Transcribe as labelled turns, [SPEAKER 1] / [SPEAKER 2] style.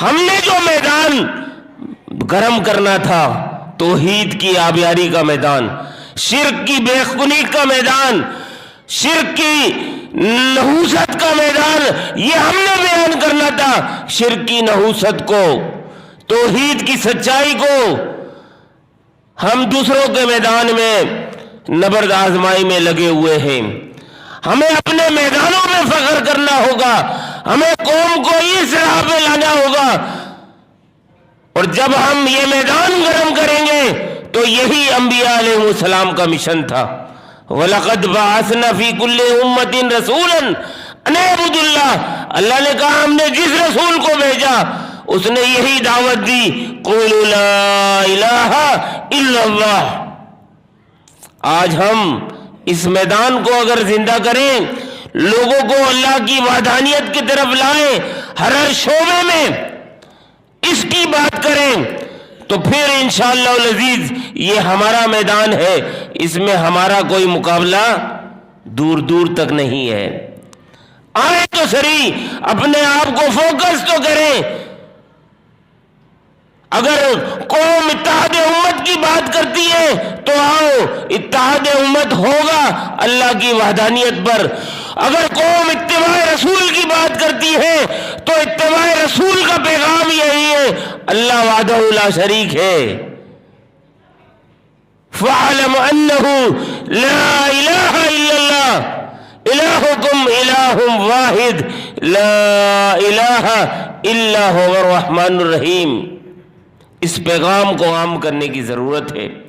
[SPEAKER 1] ہم نے جو میدان گرم کرنا تھا، توحید کی آبیاری کا میدان، شرک کی بے خونی کا میدان، شرک کی نحوست کا میدان، یہ ہم نے بیان کرنا تھا۔ شرک کی نحوست کو، توحید کی سچائی کو ہم دوسروں کے میدان میں نبرد آزمائی میں لگے ہوئے ہیں۔ ہمیں اپنے میدانوں میں فخر کرنا ہوگا، ہمیں قوم کو اس راہ پہ لانا ہوگا، اور جب ہم یہ میدان گرم کریں گے تو یہی انبیاء علیہ السلام کا مشن تھا۔ وَلَقَدْ بَعَثْنَا فِي كُلِّ أُمَّةٍ رَسُولًا أَنِ اعْبُدُوا اللَّهَ، اللہ نے کہا ہم نے جس رسول کو بھیجا اس نے یہی دعوت دی، قُولُوا لَا إِلَٰهَ إِلَّا اللَّهُ۔ آج ہم اس میدان کو اگر زندہ کریں، لوگوں کو اللہ کی وحدانیت کی طرف لائیں، ہر شعبے میں اس کی بات کریں، تو پھر انشاءاللہ العزیز یہ ہمارا میدان ہے، اس میں ہمارا کوئی مقابلہ دور دور تک نہیں ہے۔ آئیں تو سری اپنے آپ کو فوکس تو کریں۔ اگر قوم اتحاد امت کی بات کرتی ہے تو آؤ، اتحاد امت ہوگا اللہ کی وحدانیت پر۔ اگر قوم اتباع رسول کی بات کرتی ہے تو اتباع رسول کا پیغام یہی ہے، اللہ وحدہ لا شریک ہے۔ فَاعْلَمْ أَنَّهُ لَا إِلَٰهَ إِلَّا اللَّهُ إِلَٰهُكُمْ إِلَٰهٌ وَاحِدٌ لَا إِلَٰهَ إِلَّا هُوَ الرَّحْمَٰنُ الرَّحِيمُ۔ اس پیغام کو عام کرنے کی ضرورت ہے۔